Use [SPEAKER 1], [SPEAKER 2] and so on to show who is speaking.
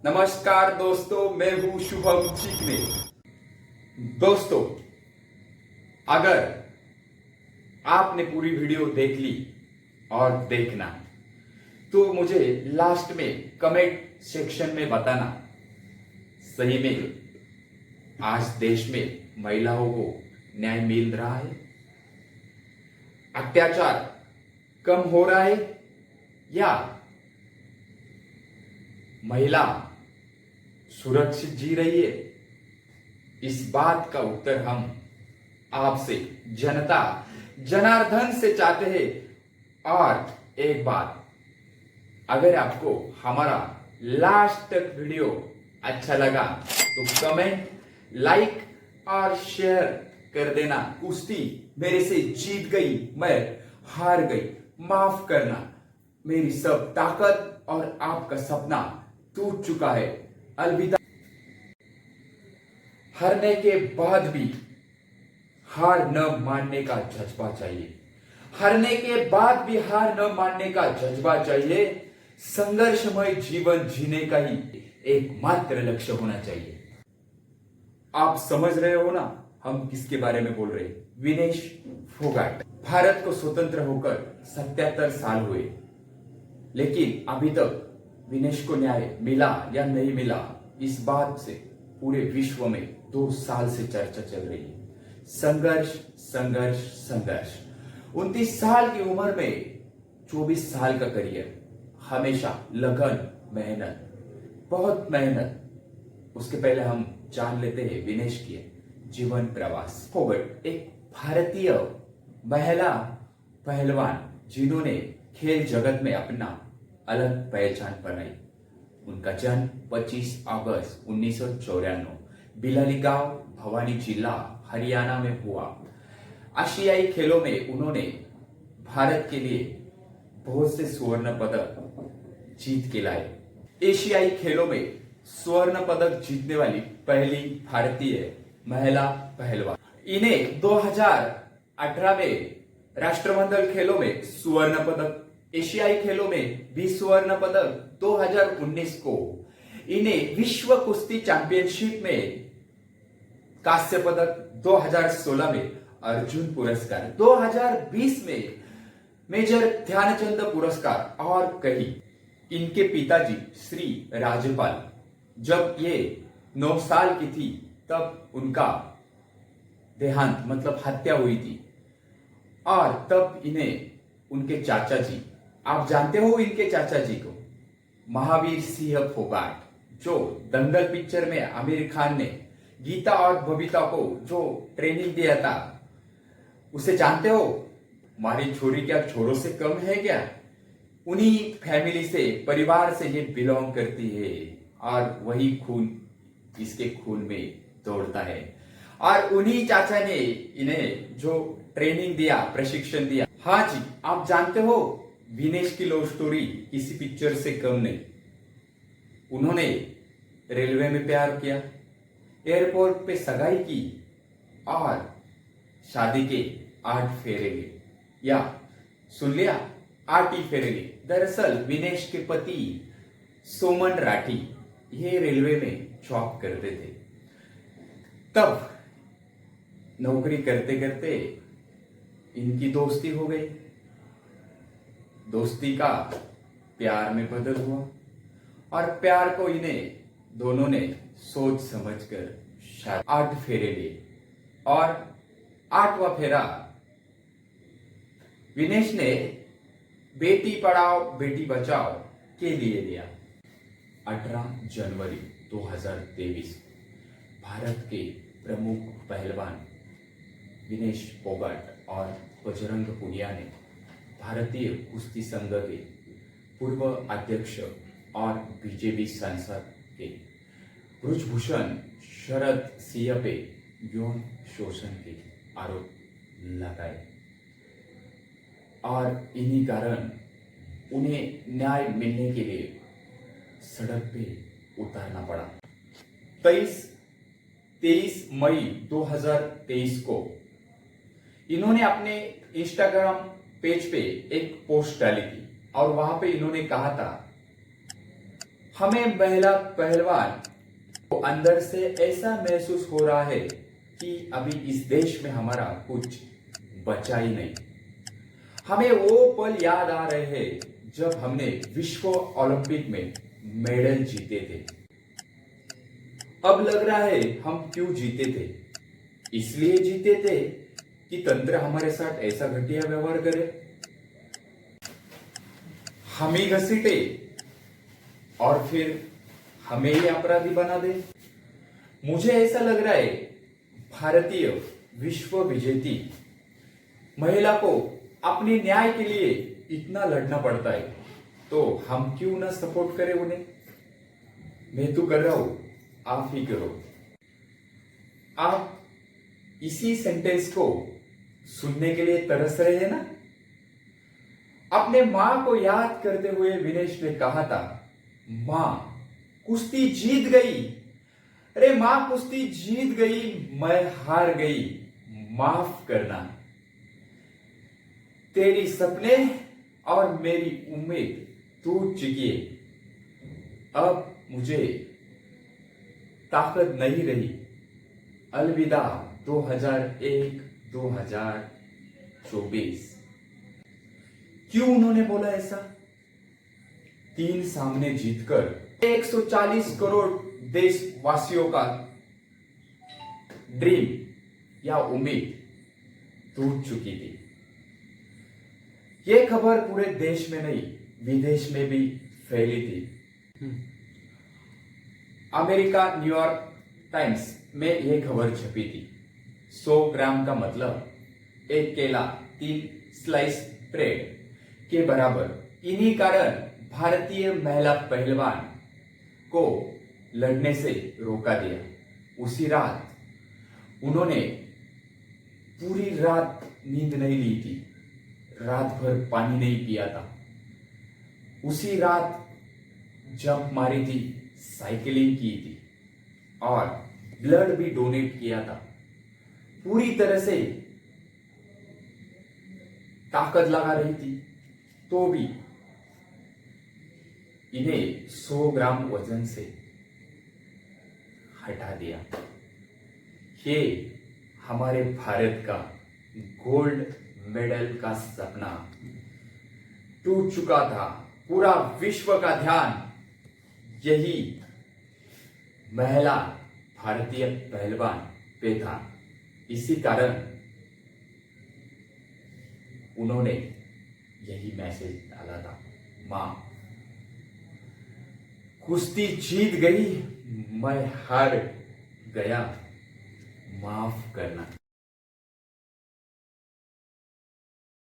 [SPEAKER 1] नमस्कार दोस्तों, मैं हूं शुभम चिकने। दोस्तों, अगर आपने पूरी वीडियो देख ली और देखना तो मुझे लास्ट में कमेंट सेक्शन में बताना, सही में आज देश में महिलाओं को न्याय मिल रहा है, अत्याचार कम हो रहा है या महिला सुरक्षित जी रही है। इस बात का उत्तर हम आपसे जनता जनार्दन से चाहते हैं। और एक बात, अगर आपको हमारा लास्ट तक वीडियो अच्छा लगा तो कमेंट, लाइक और शेयर कर देना। कुश्ती मेरे से जीत गई, मैं हार गई, माफ करना। मेरी सब ताकत और आपका सपना टूट चुका है, अलविदा। हारने के बाद भी हार न मानने का जज्बा चाहिए। हारने के बाद भी हार न मानने का जज्बा चाहिए। संघर्षमय जीवन जीने का ही एकमात्र लक्ष्य होना चाहिए। आप समझ रहे हो ना हम किसके बारे में बोल रहे हैं? विनेश फोगाट। भारत को स्वतंत्र होकर 77 साल हुए, लेकिन अभी तक विनेश को न्याय मिला या नहीं मिला, इस बात से पूरे विश्व में 2 साल से चर्चा चल रही है। संघर्ष संघर्ष संघर्ष। 29 साल की उम्र में 24 साल का करियर, हमेशा लगन, मेहनत, बहुत मेहनत। उसके पहले हम जान लेते हैं विनेश के जीवन प्रवास। फोगट एक भारतीय महिला पहलवान जिन्होंने खेल जगत में अपना अलग पहचान बनाई। उनका जन्म 25 अगस्त 1994 बिलाली गांव, भवानी जिला, हरियाणा में हुआ। एशियाई खेलों में उन्होंने भारत के लिए बहुत से स्वर्ण पदक जीत के लाए। एशियाई खेलों में स्वर्ण पदक जीतने वाली पहली भारतीय महिला पहलवान। इन्हें 2018 में राष्ट्रमंडल खेलों में स्वर्ण पदक, एशियाई खेलों में भी स्वर्ण पदक, 2019 को इन्हें विश्व कुश्ती चैंपियनशिप में कांस्य पदक, 2016 में अर्जुन पुरस्कार, 2020 में मेजर ध्यानचंद पुरस्कार और कई। इनके पिताजी श्री राज्यपाल, जब ये 9 साल की थी तब उनका देहांत मतलब हत्या हुई थी। और तब इन्हें उनके चाचा जी, आप जानते हो इनके चाचा जी को, महावीर सिंह फोगाट, जो दंगल पिक्चर में आमिर खान ने गीता और बबीता को जो ट्रेनिंग दिया था, उसे जानते हो? हमारी छोरी क्या छोरों से कम है क्या? उन्हीं फैमिली से, परिवार से ये बिलोंग करती है और वही खून इसके खून में दौड़ता है। और उन्हीं चाचा ने इन्हें जो ट्रेनिंग दिया, प्रशिक्षण दिया। हाँ जी, आप जानते हो विनेश की लव स्टोरी किसी पिक्चर से कम नहीं। उन्होंने रेलवे में प्यार किया, एयरपोर्ट पे सगाई की और शादी के 8 फेरे लिए, या सुन लिया, 8 ही फेरे लिए। दरअसल विनेश के पति सोमन राठी ये रेलवे में जॉब करते थे। तब नौकरी करते करते इनकी दोस्ती हो गई। दोस्ती का प्यार में बदल हुआ और प्यार को इन्हें दोनों ने सोच समझकर 8 फेरे लिए। और 8वां फेरा विनेश ने बेटी पढ़ाओ बेटी बचाओ के लिए लिया। 18 जनवरी 2023 भारत के प्रमुख पहलवान विनेश फोगाट और बजरंग पुनिया ने भारतीय कुश्ती संघ के पूर्व अध्यक्ष और बीजेपी सांसद के ब्रजभूषण शरद सिंह पे यौन शोषण के आरोप लगाए और इन्हीं कारण उन्हें न्याय मिलने के लिए सड़क पे उतारना पड़ा। 23 मई 2023 को इन्होंने अपने इंस्टाग्राम पेज पे एक पोस्ट डाली थी और वहां पे इन्होंने कहा था, हमें महिला पहलवान को अंदर से ऐसा महसूस हो रहा है कि अभी इस देश में हमारा कुछ बचा ही नहीं। हमें वो पल याद आ रहे हैं जब हमने विश्व ओलंपिक में मेडल जीते थे। अब लग रहा है हम क्यों जीते थे। इसलिए जीते थे कि तंत्र हमारे साथ ऐसा घटिया व्यवहार करे, हम ही घसीटे और फिर हमें ही अपराधी बना दे। मुझे ऐसा लग रहा है भारतीय विश्व विजेती महिला को अपने न्याय के लिए इतना लड़ना पड़ता है, तो हम क्यों ना सपोर्ट करें उन्हें। मैं तो कर रहा हूं, आप ही करो। आप इसी सेंटेंस को सुनने के लिए तरस रहे हैं ना। अपने मां को याद करते हुए विनेश ने कहा था, मां कुश्ती जीत गई। अरे मां कुश्ती जीत गई, मैं हार गई, माफ करना। तेरी सपने और मेरी उम्मीद टूट चुकी है। अब मुझे ताकत नहीं रही। अलविदा 2001-2024। क्यों उन्होंने बोला ऐसा। 3 सामने जीतकर 140 करोड़ देशवासियों का ड्रीम या उम्मीद टूट चुकी थी। यह खबर पूरे देश में नहीं, विदेश में भी फैली थी। अमेरिका न्यूयॉर्क टाइम्स में यह खबर छपी थी। 100 ग्राम का मतलब 1 केला 3 स्लाइस ब्रेड के बराबर। इन्हीं कारण भारतीय महिला पहलवान को लड़ने से रोका दिया। उसी रात उन्होंने पूरी रात नींद नहीं ली थी, रात भर पानी नहीं पिया था। उसी रात जंप मारी थी, साइकिलिंग की थी और ब्लड भी डोनेट किया था। पूरी तरह से ताकत लगा रही थी, तो भी इन्हें 100 ग्राम वजन से हटा दिया। ये हमारे भारत का गोल्ड मेडल का सपना टूट चुका था। पूरा विश्व का ध्यान यही महिला भारतीय पहलवान पे था। इसी कारण उन्होंने यही मैसेज डाला था, मां कुश्ती जीत गई, मैं हार गया, माफ करना।